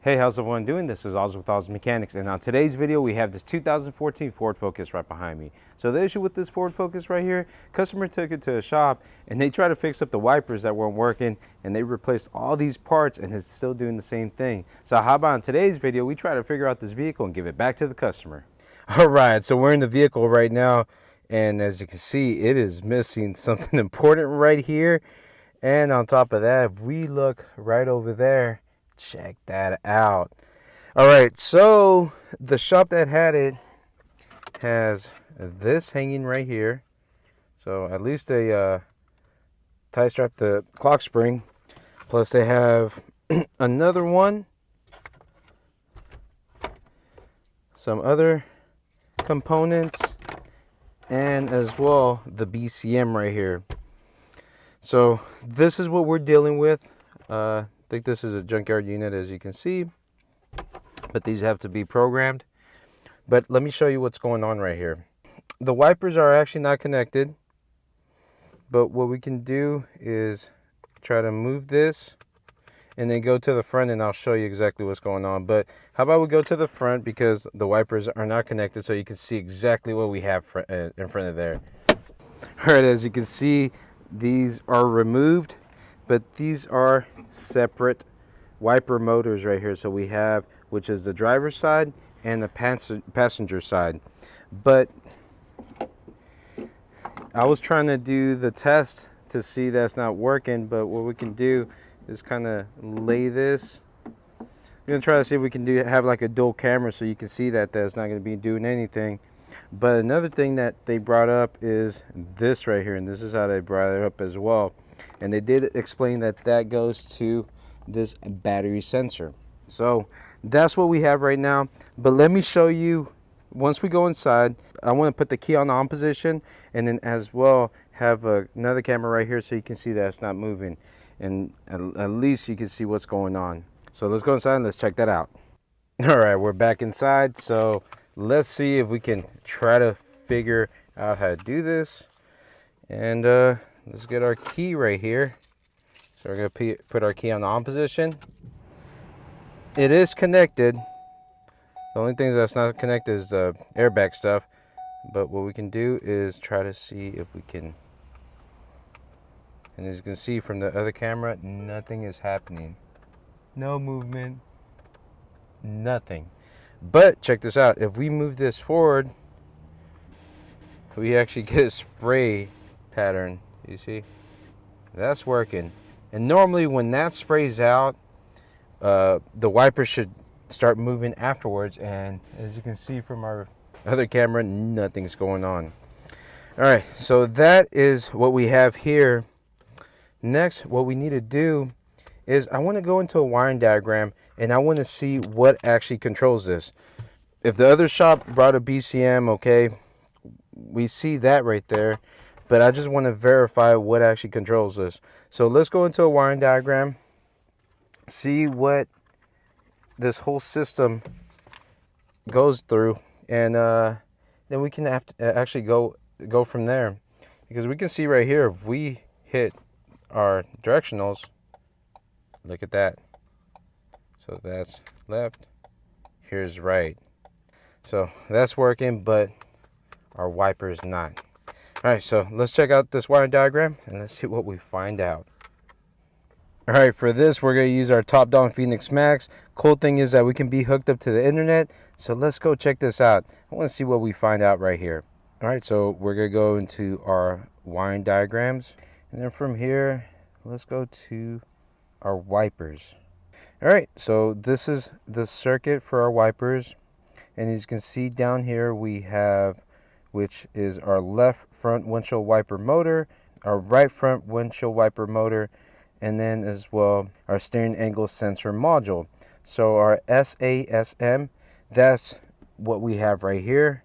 Hey, how's everyone doing? This is Oz with Oz Mechanics, and on today's video we have this 2014 Ford Focus right behind me. So the issue with this Ford Focus right here, customer took it to a shop and they tried to fix up the wipers that weren't working, and they replaced all these parts and it's still doing the same thing. So how about in today's video we try to figure out this vehicle and give it back to the customer. Alright, so we're in the vehicle right now, and as you can see it is missing something important right here. And on top of that, if we look right over there, check that out. All right, so the shop that had it has this hanging right here. So at least they tie strap the clock spring. Plus they have another one, some other components, and as well the BCM right here. So this is what we're dealing with. I think this is a junkyard unit, as you can see, but these have to be programmed. But let me show you what's going on right here. The wipers are actually not connected, but what we can do is try to move this and then go to the front, and I'll show you exactly what's going on. But how about we go to the front, because the wipers are not connected, so you can see exactly what we have in front of there. All right, as you can see, these are removed, but these are separate wiper motors right here. So we have, which is the driver's side and the passenger side. But I was trying to do the test to see that's not working, but what we can do is kind of lay this. I'm gonna try to see if we can have like a dual camera so you can see that that's not going to be doing anything. But another thing that they brought up is this right here, and this is how they brought it up as well. And they did explain that that goes to this battery sensor. So that's what we have right now. But let me show you, once we go inside, I want to put the key on the on position, and then as well have another camera right here so you can see that it's not moving, and at least you can see what's going on. So let's go inside and let's check that out. All right, we're back inside, so let's see if we can try to figure out how to do this. And let's get our key right here. So we're going to put our key on the on position. It is connected. The only thing that's not connected is the airbag stuff. But what we can do is try to see if we can. And as you can see from the other camera, nothing is happening. No movement. Nothing. But check this out. If we move this forward, we actually get a spray pattern. You see? That's working. And normally when that sprays out, the wipers should start moving afterwards. And as you can see from our other camera, nothing's going on. Alright, so that is what we have here. Next, what we need to do is I want to go into a wiring diagram, and I want to see what actually controls this. If the other shop brought a BCM, okay, we see that right there, but I just want to verify what actually controls this. So let's go into a wiring diagram, see what this whole system goes through, and then we can actually go from there. Because we can see right here, if we hit our directionals, look at that. So that's left, here's right. So that's working, but our wiper is not. All right, so let's check out this wiring diagram and let's see what we find out. All right, for this, we're going to use our top-down Phoenix Max. Cool thing is that we can be hooked up to the internet. So let's go check this out. I want to see what we find out right here. All right, so we're going to go into our wiring diagrams. And then from here, let's go to our wipers. All right, so this is the circuit for our wipers. And as you can see down here, we have, which is our left front windshield wiper motor, our right front windshield wiper motor, and then as well our steering angle sensor module. So our SASM, that's what we have right here.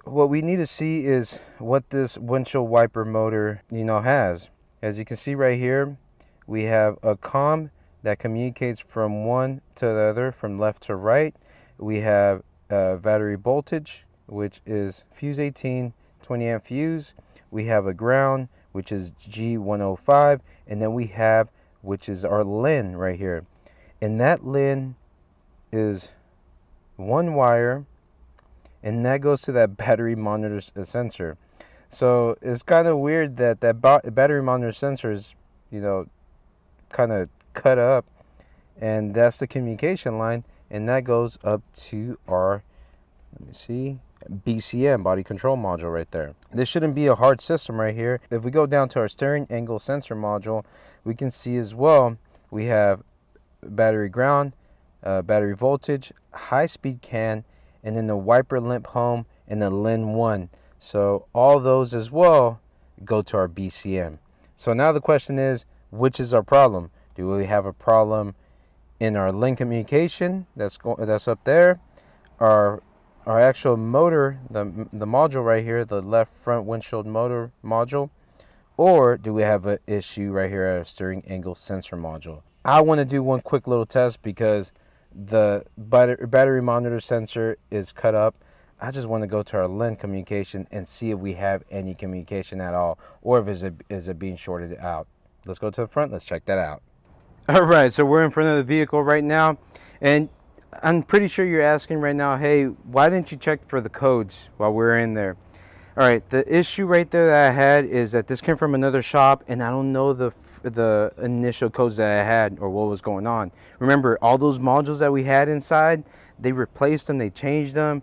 What we need to see is what this windshield wiper motor, has. As you can see right here, we have a COM that communicates from one to the other, from left to right. We have battery voltage, which is fuse 18, 20 amp fuse. We have a ground, which is G105, and then we have, which is our LIN right here. And that LIN is one wire, and that goes to that battery monitor sensor. So it's kind of weird that battery monitor sensor is, kind of cut up, and that's the communication line, and that goes up to our, let me see, BCM, body control module right there. This shouldn't be a hard system right here. If we go down to our steering angle sensor module, we can see as well, we have battery ground, battery voltage, high speed CAN, and then the wiper limp home and the LIN 1. So all those as well go to our BCM. So now the question is, which is our problem? Do we have a problem in our LIN communication that's up there, our actual motor, the module right here, the left front windshield motor module, or do we have an issue right here at our steering angle sensor module? I want to do one quick little test because the battery monitor sensor is cut up. I just want to go to our LIN communication and see if we have any communication at all, or if is it being shorted out. Let's go to the front. Let's check that out. All right, so we're in front of the vehicle right now, and I'm pretty sure you're asking right now, hey, why didn't you check for the codes while we're in there? All right, the issue right there that I had is that this came from another shop, and I don't know the initial codes that I had or what was going on. Remember, all those modules that we had inside, they replaced them, they changed them,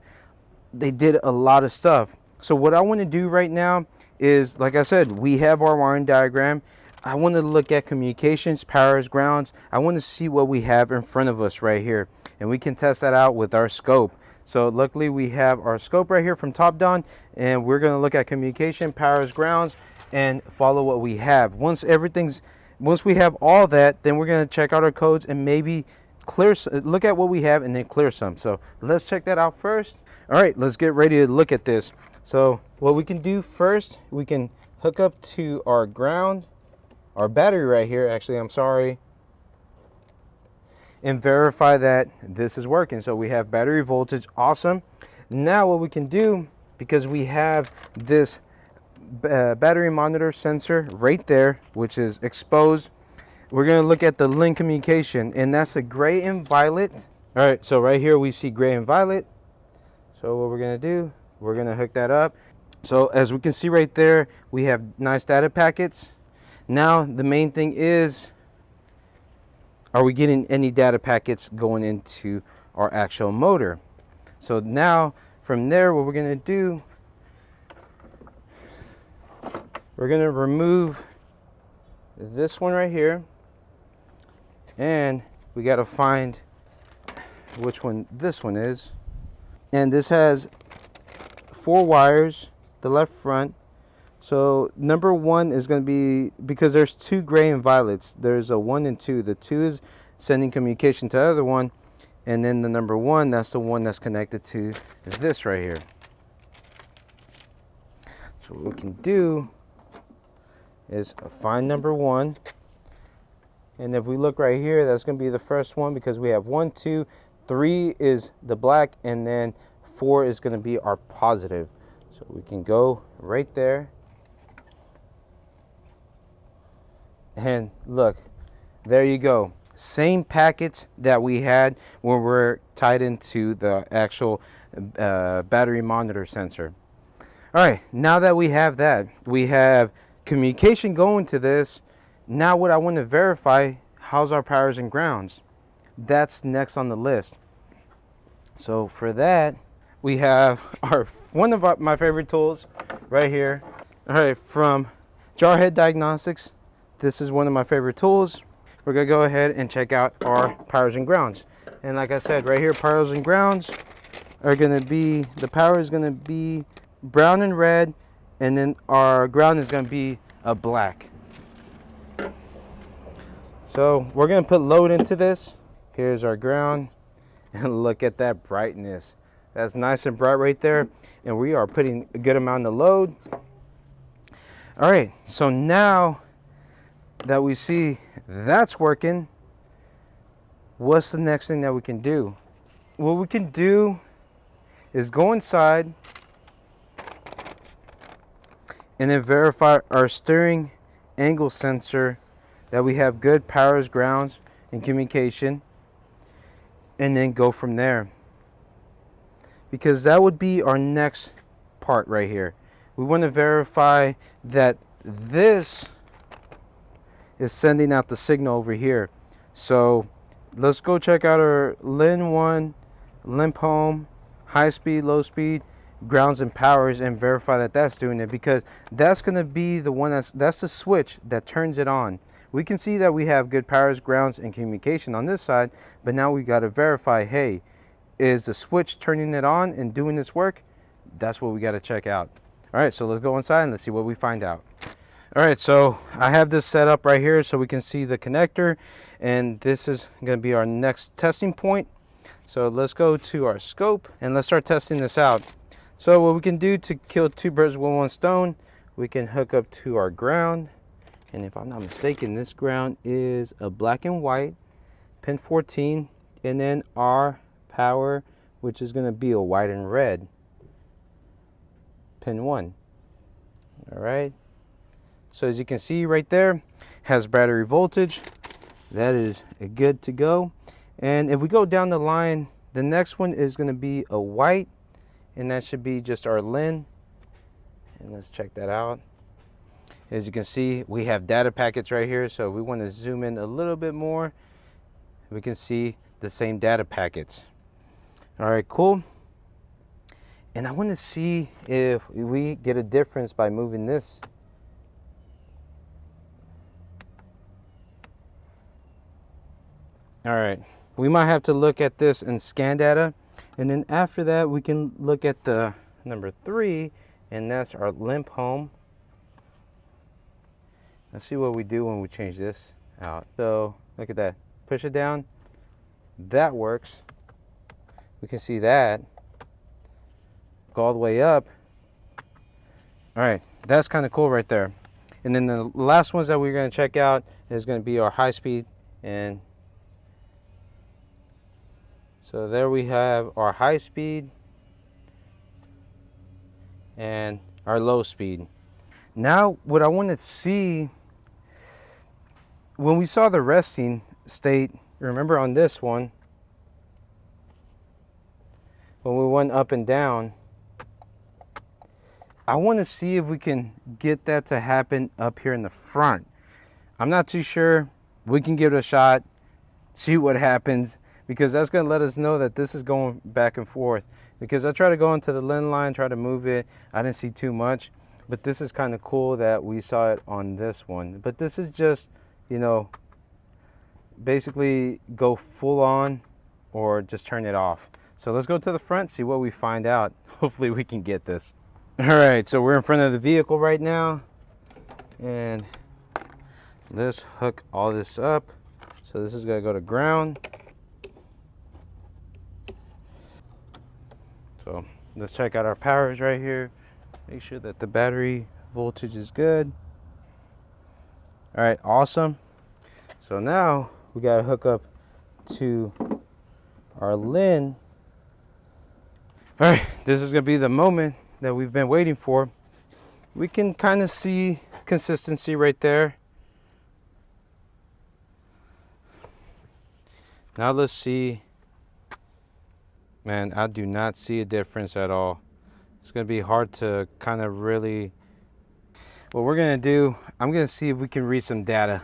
they did a lot of stuff. So what I want to do right now is, like I said, we have our wiring diagram. I want to look at communications, powers, grounds. I want to see what we have in front of us right here, and we can test that out with our scope. So luckily we have our scope right here from top down, and we're going to look at communication, powers, grounds, and follow what we have. Once we have all that, then we're going to check out our codes and maybe look at what we have and then clear some. So let's check that out first. All right, let's get ready to look at this. So what we can do first, we can hook up to our ground, our battery right here, actually, I'm sorry, and verify that this is working. So we have battery voltage, awesome. Now what we can do, because we have this battery monitor sensor right there, which is exposed, we're going to look at the LIN communication, and that's a gray and violet. All right, so right here we see gray and violet. So what we're going to do, we're going to hook that up. So as we can see right there, we have nice data packets. Now the main thing is, are we getting any data packets going into our actual motor? So now from there, what we're going to do, we're going to remove this one right here, and we got to find which one this one is. And this has 4 wires, the left front. So number 1 is going to be, because there's 2 gray and violets, there's a 1 and 2. The 2 is sending communication to the other one, and then the number 1, that's the one that's connected to this right here. So what we can do is find number 1, and if we look right here, that's going to be the first one, because we have 1, 2, 3 is the black, and then 4 is going to be our positive. So we can go right there, and look, there you go. Same packets that we had when we're tied into the actual battery monitor sensor. All right, now that we have that, we have communication going to this. Now what I want to verify, how's our powers and grounds? That's next on the list. So for that, we have one of my favorite tools right here. All right, from Jarhead Diagnostics. This is one of my favorite tools. We're gonna go ahead and check out our powers and grounds. And like I said, right here, powers and grounds are gonna be, the power is gonna be brown and red, and then our ground is gonna be a black. So we're gonna put load into this. Here's our ground, and look at that brightness. That's nice and bright right there, and we are putting a good amount of load. All right, so now that we see that's working, what's the next thing that we can do? What we can do is go inside and then verify our steering angle sensor, that we have good powers, grounds, and communication. and then go from there, because that would be our next part right here. We want to verify that this is sending out the signal over here. So let's go check out our LIN 1, limp home, high speed, low speed, grounds and powers, and verify that that's doing it, because that's going to be the one that's the switch that turns it on. We can see that we have good powers, grounds, and communication on this side, but now we got to verify, hey, is the switch turning it on and doing this work? That's what we got to check out. All right, so let's go inside and let's see what we find out. All right, so I have this set up right here so we can see the connector, and this is going to be our next testing point. So let's go to our scope and let's start testing this out. So what we can do to kill two birds with one stone, we can hook up to our ground, and if I'm not mistaken, this ground is a black and white, pin 14, and then our power, which is going to be a white and red, pin 1. All right. So as you can see right there, has battery voltage. That is good to go. And if we go down the line, the next one is going to be a white, and that should be just our LIN. And let's check that out. As you can see, we have data packets right here. So if we want to zoom in a little bit more, we can see the same data packets. All right, cool. And I want to see if we get a difference by moving this. All right, we might have to look at this and scan data, and then after that we can look at the number 3, and that's our limp home. Let's see what we do when we change this out. So look at that, push it down, that works. We can see that go all the way up. All right, that's kind of cool right there. And then the last ones that we're going to check out is going to be our high speed, and so there we have our high speed and our low speed. Now what I want to see, when we saw the resting state, remember on this one, when we went up and down, I want to see if we can get that to happen up here in the front. I'm not too sure. We can give it a shot, see what happens, because that's going to let us know that this is going back and forth. Because I try to go into the LIN line, try to move it. I didn't see too much, but this is kind of cool that we saw it on this one. But this is just, you know, basically go full on or just turn it off. So let's go to the front, see what we find out. Hopefully we can get this. All right, so we're in front of the vehicle right now, and let's hook all this up. So this is going to go to ground. So let's check out our powers right here. Make sure that the battery voltage is good. All right, awesome. So now we got to hook up to our LIN. All right, this is going to be the moment that we've been waiting for. We can kind of see consistency right there. Now let's see. Man, I do not see a difference at all. It's going to be hard to kind of really... What we're going to do, I'm going to see if we can read some data,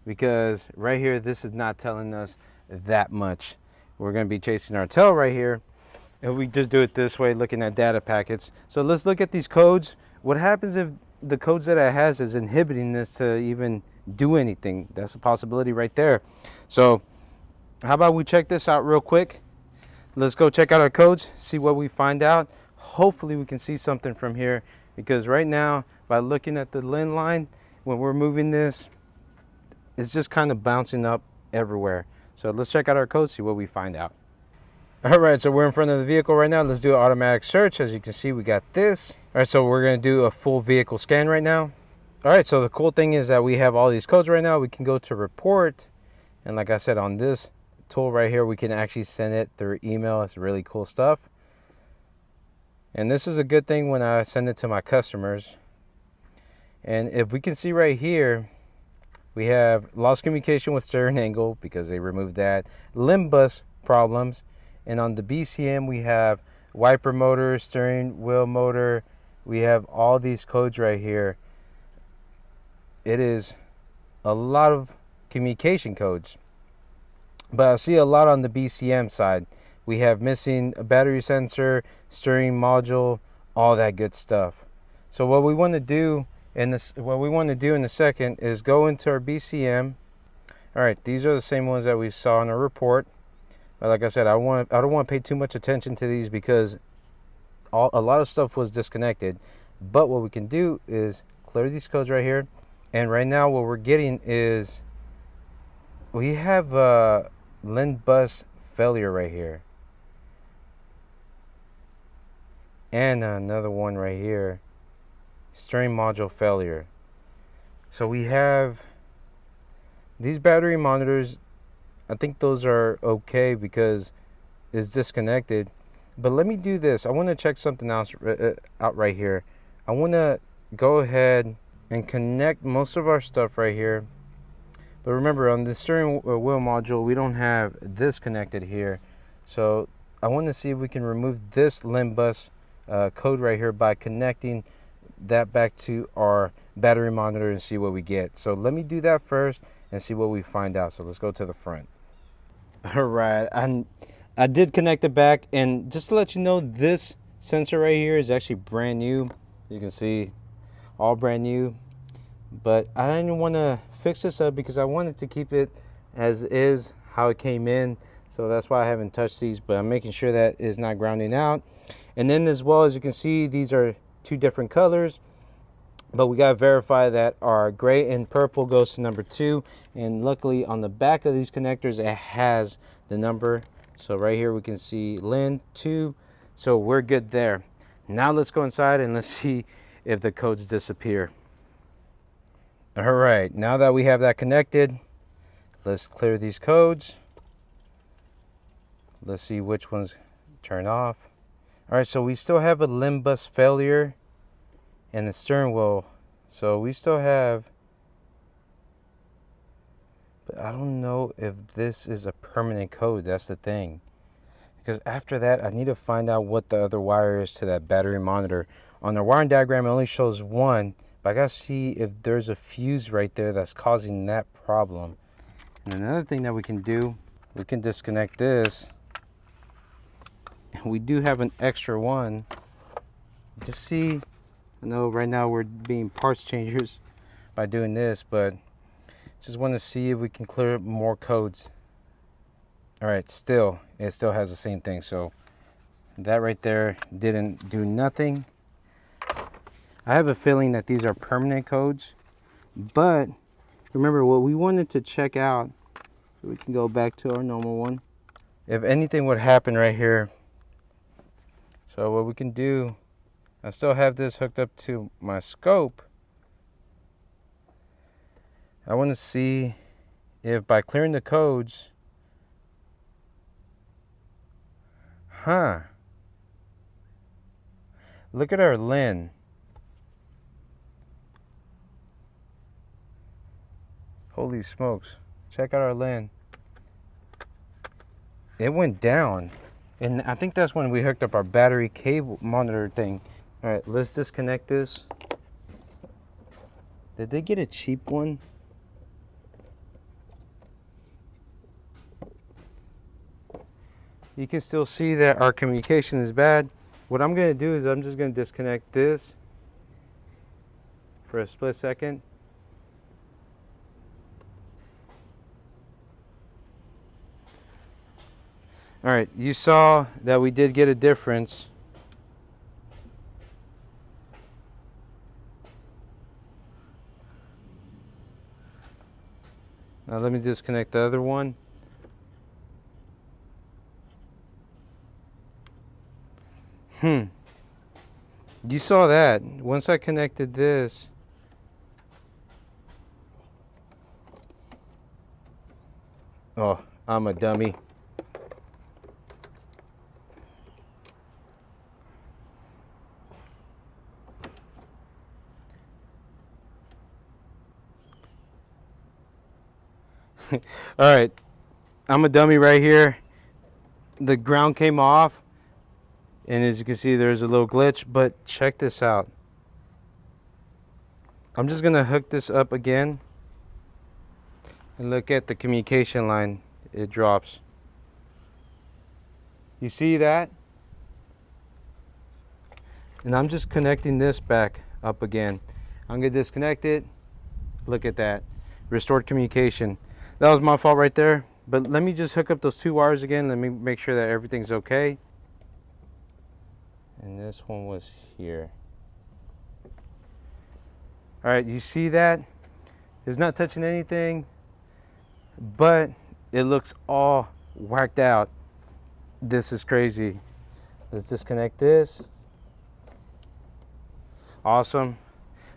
because right here, this is not telling us that much. We're going to be chasing our tail right here. If we just do it this way, looking at data packets. So let's look at these codes. What happens if the codes that it has is inhibiting this to even do anything? That's a possibility right there. So how about we check this out real quick? Let's go check out our codes, see what we find out. Hopefully we can see something from here, because right now, by looking at the LIN line, when we're moving this, it's just kind of bouncing up everywhere. So let's check out our codes, see what we find out. All right, so we're in front of the vehicle right now. Let's do an automatic search. As you can see, we got this. All right, so we're going to do a full vehicle scan right now. All right, so the cool thing is that we have all these codes right now. We can go to report, and like I said, on this tool right here, we can actually send it through email. It's really cool stuff. And this is a good thing when I send it to my customers. And if we can see right here, we have lost communication with steering angle, because they removed that. LIN bus problems. And on the BCM, we have wiper motor, steering wheel motor. We have all these codes right here. It is a lot of communication codes, but I see a lot on the BCM side. We have missing a battery sensor, steering module, all that good stuff. So what we want to do in a second is go into our BCM. All right, these are the same ones that we saw in our report. But like I said, I don't want to pay too much attention to these because a lot of stuff was disconnected. But what we can do is clear these codes right here. And right now what we're getting is we have a LIN bus failure right here. And another one right here, steering module failure. So we have these battery monitors. I think those are okay because it's disconnected. But let me do this. I want to check something else out right here. I want to go ahead and connect most of our stuff right here. But remember, on the steering wheel module, we don't have this connected here. So I want to see if we can remove this LIN bus code right here by connecting that back to our battery monitor and see what we get. So let me do that first and see what we find out. So let's go to the front. All right, I did connect it back, and just to let you know, this sensor right here is actually brand new. You can see all brand new, but I didn't want to fix this up because I wanted to keep it as is, how it came in. So that's why I haven't touched these, but I'm making sure that it's not grounding out. And then as well, as you can see, these are two different colors, but we got to verify that our gray and purple goes to number 2. And luckily on the back of these connectors, it has the number. So right here we can see LIN 2. So we're good there. Now let's go inside and let's see if the codes disappear. All right, now that we have that connected, let's clear these codes. Let's see which ones turn off. All right, so we still have a LIN bus failure and the steering wheel. So we still have, but I don't know if this is a permanent code. That's the thing. Because after that, I need to find out what the other wire is to that battery monitor. On the wiring diagram, it only shows one, but I gotta see if there's a fuse right there that's causing that problem. And another thing that we can do, we can disconnect this. We do have an extra one. Just see, I know right now we're being parts changers by doing this, but just want to see if we can clear more codes. All right, it still has the same thing. So that right there didn't do nothing. I have a feeling that these are permanent codes, but remember what we wanted to check out. So we can go back to our normal one. If anything would happen right here. So what we can do, I still have this hooked up to my scope. I want to see if by clearing the codes, look at our LIN. Holy smokes, check out our LIN. It went down. And I think that's when we hooked up our battery cable monitor thing. All right, let's disconnect this. Did they get a cheap one? You can still see that our communication is bad. What I'm going to do is I'm just going to disconnect this for a split second. All right, you saw that we did get a difference. Now let me disconnect the other one. You saw that. Once I connected this, oh, I'm a dummy. All right, I'm a dummy right here. the ground came off, and as you can see, there's a little glitch. But check this out. I'm just gonna hook this up again, and look at the communication line. It drops. You see that? And I'm just connecting this back up again. I'm gonna disconnect it. Look at that. Restored communication. That was my fault right there. But let me just hook up those two wires again. Let me make sure that everything's okay. And this one was here. All right, you see that? It's not touching anything, but it looks all whacked out. This is crazy. Let's disconnect this. Awesome.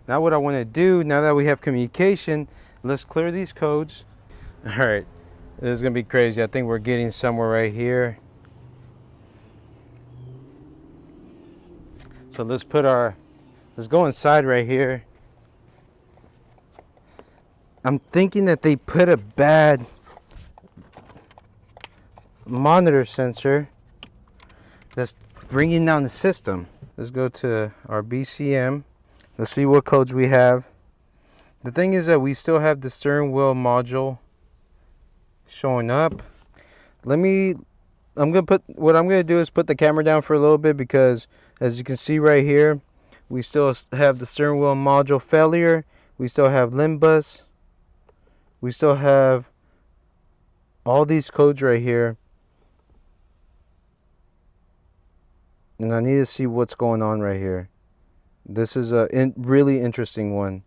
Now what I want to do, now that we have communication, let's clear these codes. All right, this is gonna be crazy. I think we're getting somewhere right here. So let's go inside right here. I'm thinking that they put a bad monitor sensor that's bringing down the system. Let's go to our BCM. Let's see what codes we have. The thing is that we still have the steering wheel module showing up. What I'm gonna do is put the camera down for a little bit, because as you can see right here, we still have the steering wheel module failure. We still have Limbus. We still have all these codes right here. And I need to see what's going on right here. This is a really interesting one.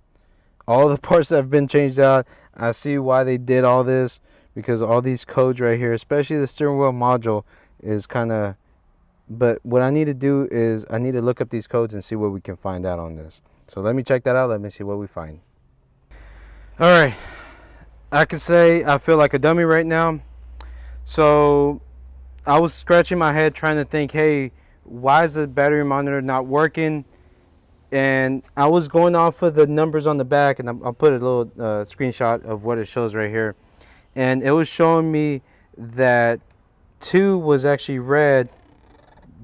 All the parts that have been changed out, I see why they did all this, because all these codes right here, especially the steering wheel module, is kind of... But what I need to do is I need to look up these codes and see what we can find out on this. So let me check that out. Let me see what we find. All right. I can say I feel like a dummy right now. So I was scratching my head trying to think, hey, why is the battery monitor not working? And I was going off of the numbers on the back, and I'll put a little screenshot of what it shows right here. And it was showing me that 2 was actually red,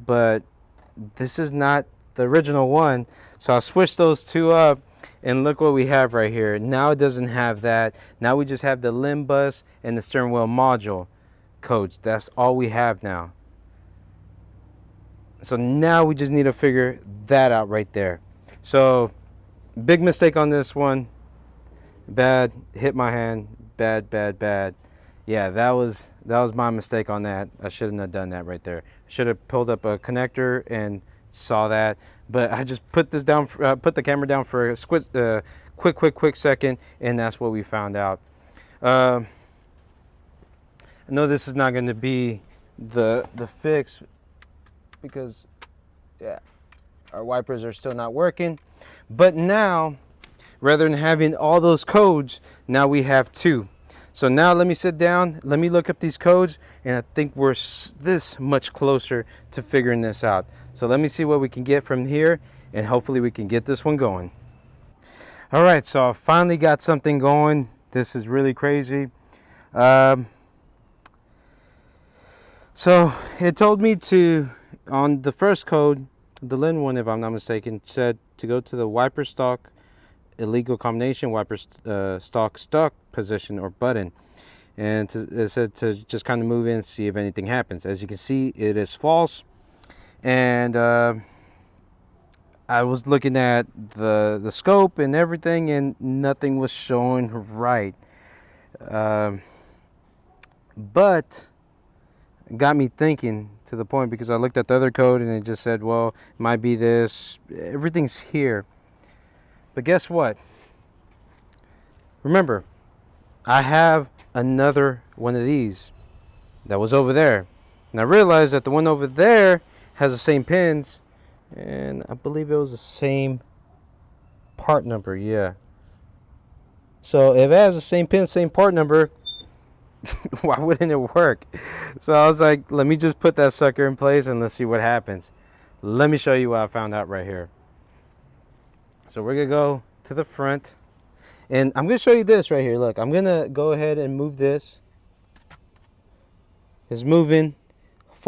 but this is not the original one. So I switched those 2 up, and look what we have right here. Now it doesn't have that. Now we just have the Limbus and the steering wheel module codes. That's all we have now. So now we just need to figure that out right there. So big mistake on this one. Bad, hit my hand. Bad, bad, bad. Yeah, that was my mistake on that. I shouldn't have done that right there. I should have pulled up a connector and saw that. But I just put this down, put the camera down for a quick second, and that's what we found out. I know this is not going to be the fix, because yeah, our wipers are still not working. But now, rather than having all those codes, now we have 2. So now let me sit down, let me look up these codes, and I think we're this much closer to figuring this out. So let me see what we can get from here, and hopefully we can get this one going. All right, so I finally got something going. This is really crazy. So it told me to, on the first code, the Lin one, if I'm not mistaken, said to go to the wiper stock illegal combination, wiper stock stuck position or button, and it said to just kind of move in and see if anything happens. As you can see, it is false. And I was looking at the scope and everything, and nothing was showing right. But it got me thinking, to the point, because I looked at the other code and it just said, well, it might be this. Everything's here. But guess what? Remember, I have another one of these that was over there. And I realized that the one over there has the same pins, and I believe it was the same part number. Yeah. So if it has the same pin, same part number, why wouldn't it work? So I was like, let me just put that sucker in place and let's see what happens. Let me show you what I found out right here. So we're gonna go to the front, and I'm gonna show you this right here. Look, I'm gonna go ahead and move this. It's moving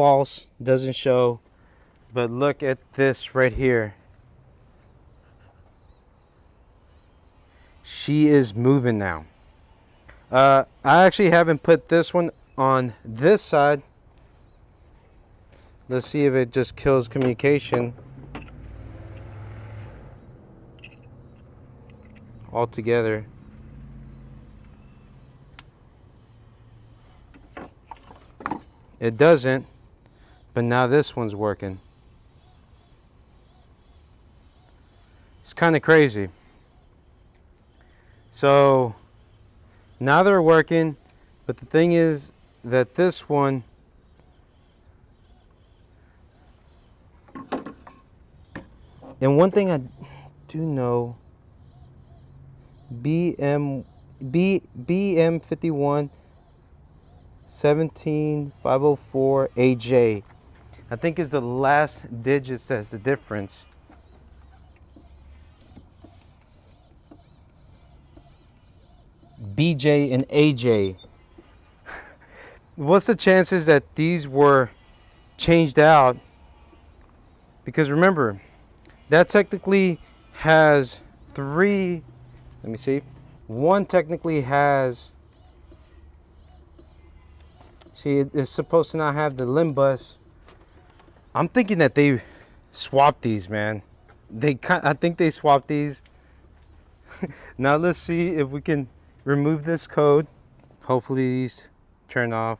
false, doesn't show. But look at this right here. She is moving now. I actually haven't put this one on this side. Let's see if it just kills communication altogether. It doesn't, but now this one's working. It's kind of crazy. So now they're working, but the thing is that this one, and one thing I do know, BM51 17504 AJ, I think is the last digit that's the difference. BJ and AJ. What's the chances that these were changed out? Because remember, that technically has three. Let me see. One technically has. See, it's supposed to not have the limb bus. I'm thinking that they swapped these, man. I think they swapped these. Now let's see if we can remove this code. Hopefully these turn off.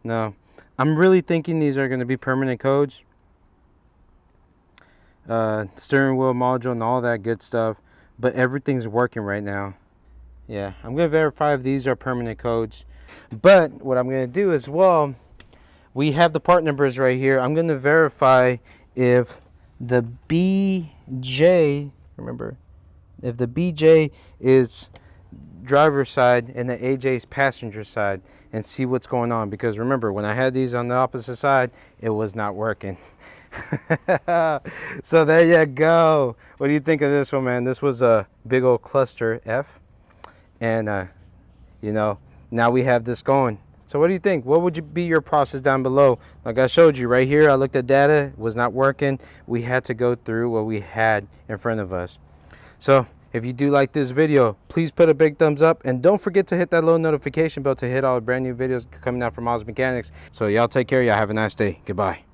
No, I'm really thinking these are going to be permanent codes. Steering wheel module and all that good stuff, but everything's working right now. Yeah, I'm going to verify if these are permanent codes. But what I'm going to do as well, we have the part numbers right here. I'm going to verify if the BJ, remember, if the BJ is driver's side and the AJ is passenger side, and see what's going on. Because remember, when I had these on the opposite side, it was not working. So there you go. What do you think of this one, man? This was a big old cluster F, and you know, now we have this going. So what do you think? What would be your process down below? Like I showed you right here, I looked at data, it was not working. We had to go through what we had in front of us. So if you do like this video, please put a big thumbs up, and don't forget to hit that little notification bell to hit all the brand new videos coming out from Oz Mechanics. So y'all take care, y'all have a nice day. Goodbye.